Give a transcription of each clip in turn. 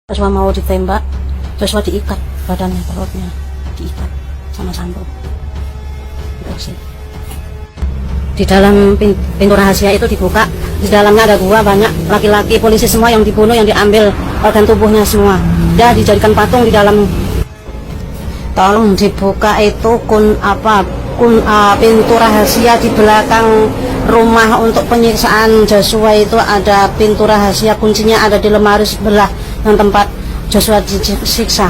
Joshua mau ditembak, Joshua diikat badannya, perutnya diikat sama Sambo. Di dalam pintu rahasia itu dibuka, di dalamnya ada gua, banyak laki-laki polisi semua yang dibunuh, yang diambil organ tubuhnya semua. Dia dijadikan patung di dalam. Tolong dibuka itu pintu rahasia di belakang rumah untuk penyiksaan Joshua. Itu ada pintu rahasia, kuncinya ada di lemari sebelah yang tempat Joshua disiksa.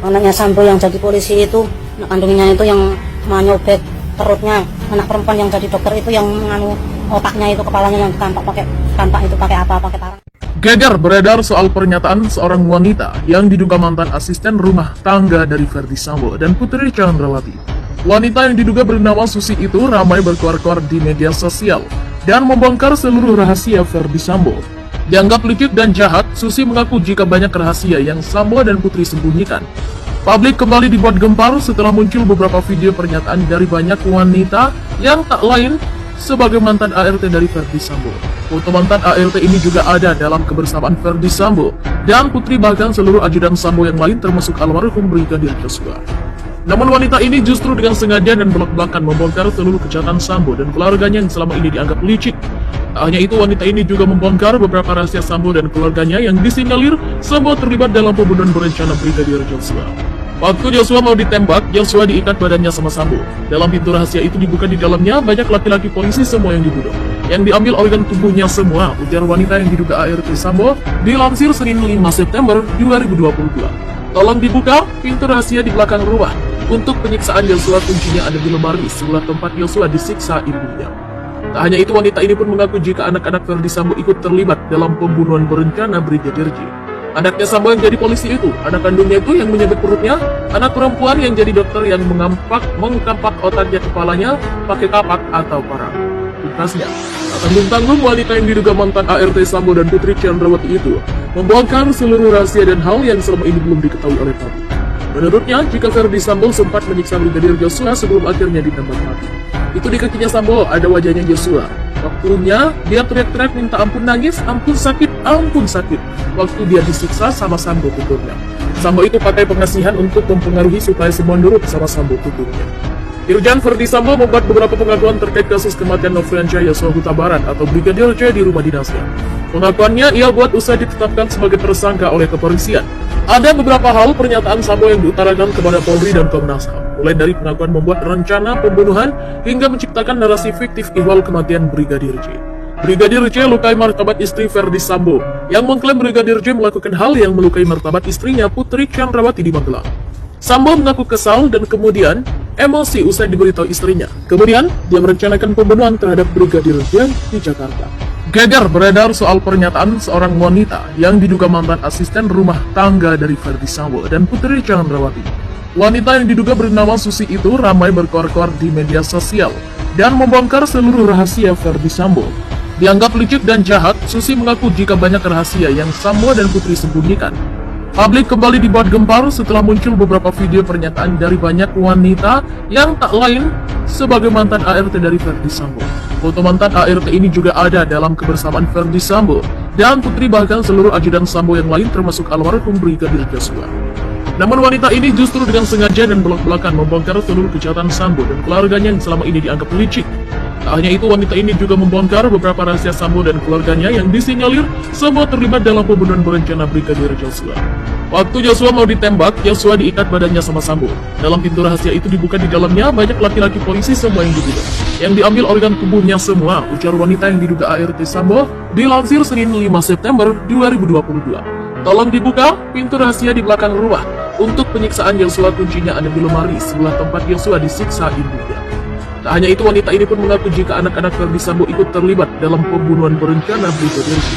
Anaknya Sambo yang jadi polisi itu, anak kandungnya itu yang menyobek perutnya, anak perempuan yang jadi dokter itu yang menganu otaknya itu, kepalanya yang ditampak itu pakai apa, pakai parang. Geger beredar soal pernyataan seorang wanita yang diduga mantan asisten rumah tangga dari Ferdy Sambo dan Putri Chandrawati. Wanita yang diduga bernama Susi itu ramai berkoar-koar di media sosial dan membongkar seluruh rahasia Ferdy Sambo. Dianggap licik dan jahat, Susi mengaku jika banyak rahasia yang Sambo dan Putri sembunyikan. Publik kembali dibuat gempar setelah muncul beberapa video pernyataan dari banyak wanita yang tak lain sebagai mantan ART dari Ferdy Sambo. Foto mantan ART ini juga ada dalam kebersamaan Ferdy Sambo dan Putri, bahkan seluruh ajudan Sambo yang lain termasuk almarhum Brigadir Joshua. Namun wanita ini justru dengan sengaja dan belak-belakan membongkar seluruh kejahatan Sambo dan keluarganya yang selama ini dianggap licik. Tak hanya itu, wanita ini juga membongkar beberapa rahasia Sambo dan keluarganya yang disinyalir Sambo terlibat dalam pembunuhan berencana Brigadir Joshua. Waktu Joshua mau ditembak, Joshua diikat badannya sama Sambo. Dalam pintu rahasia itu dibuka, di dalamnya banyak laki-laki polisi semua yang dibunuh, yang diambil organ tubuhnya semua, ujar wanita yang diduga ART Sambo dilansir Senin 5 September 2022. Tolong dibuka pintu rahasia di belakang rumah untuk penyiksaan Joshua, kuncinya ada di lemari sebelah tempat Joshua disiksa ibunya. Tak hanya itu, wanita ini pun mengaku jika anak-anak Ferdy Sambo ikut terlibat dalam pembunuhan berencana Brigadir J. Anaknya Sambo yang jadi polisi itu, anak kandungnya itu yang menyabet perutnya, anak perempuan yang jadi dokter yang mengkampak otaknya, kepalanya pakai kapak atau parang. Tugasnya, tak tanggung-tanggung wanita yang diduga mantan ART Sambo dan Putri Chandrawati itu membongkar seluruh rahasia dan hal yang selama ini belum diketahui oleh publik. Menurutnya, jika Ferdy Sambo sempat menyiksa Brigadir Joshua sebelum akhirnya ditembak mati, itu di kakinya Sambo ada wajahnya Joshua. Waktunya dia teriak-teriak minta ampun, nangis, ampun sakit, waktu dia disiksa sama Sambo tuturnya. Sambo itu pakai pengasihan untuk mempengaruhi supaya semua nurut sama Sambo tuturnya. Irjen Ferdy Sambo membuat beberapa pengakuan terkait kasus kematian Nofriansyah Yosua Huta Barat atau Brigadir J di rumah dinasnya. Pengakuannya ia buat usai ditetapkan sebagai tersangka oleh kepolisian. Ada beberapa hal pernyataan Sambo yang diutarakan kepada Polri dan Komnas HAM, mulai dari pengakuan membuat rencana pembunuhan hingga menciptakan narasi fiktif ihwal kematian Brigadir J. Brigadir J lukai martabat istri Ferdy Sambo, yang mengklaim Brigadir J melakukan hal yang melukai martabat istrinya Putri Chandrawati di Magelang. Sambo mengaku kesal dan kemudian emosi usai diberitahu istrinya. Kemudian dia merencanakan pembunuhan terhadap Brigadir J di Jakarta. Geger beredar soal pernyataan seorang wanita yang diduga mantan asisten rumah tangga dari Ferdy Sambo dan Putri Chandrawati. Wanita yang diduga bernama Susi itu ramai berkoar-koar di media sosial dan membongkar seluruh rahasia Ferdy Sambo. Dianggap licik dan jahat, Susi mengaku jika banyak rahasia yang Sambo dan Putri sembunyikan. Publik kembali dibuat gempar setelah muncul beberapa video pernyataan dari banyak wanita yang tak lain sebagai mantan ART dari Ferdy Sambo. Foto mantan ART ini juga ada dalam kebersamaan Ferdy Sambo dan Putri, bahkan seluruh ajudan Sambo yang lain termasuk almarhum Brigadir Joshua. Namun wanita ini justru dengan sengaja dan belak-belakan membongkar seluruh kejahatan Sambo dan keluarganya yang selama ini dianggap licik. Tak hanya itu, wanita ini juga membongkar beberapa rahasia Sambo dan keluarganya yang disinyalir Sambo terlibat dalam pembunuhan berencana Brigadir Joshua. Waktu Joshua mau ditembak, Joshua diikat badannya sama Sambo. Dalam pintu rahasia itu dibuka, di dalamnya banyak laki-laki polisi semua yang dibunuh, yang diambil organ tubuhnya semua, ujar wanita yang diduga ART Sambo dilansir Senin 5 September 2022. Tolong dibuka pintu rahasia di belakang rumah untuk penyiksaan Joshua, kuncinya ada di lemari sebelah tempat Joshua disiksa ibunya. Tak hanya itu, wanita ini pun mengaku jika anak-anak Ferdy Sambo ikut terlibat dalam pembunuhan berencana Brigadir J.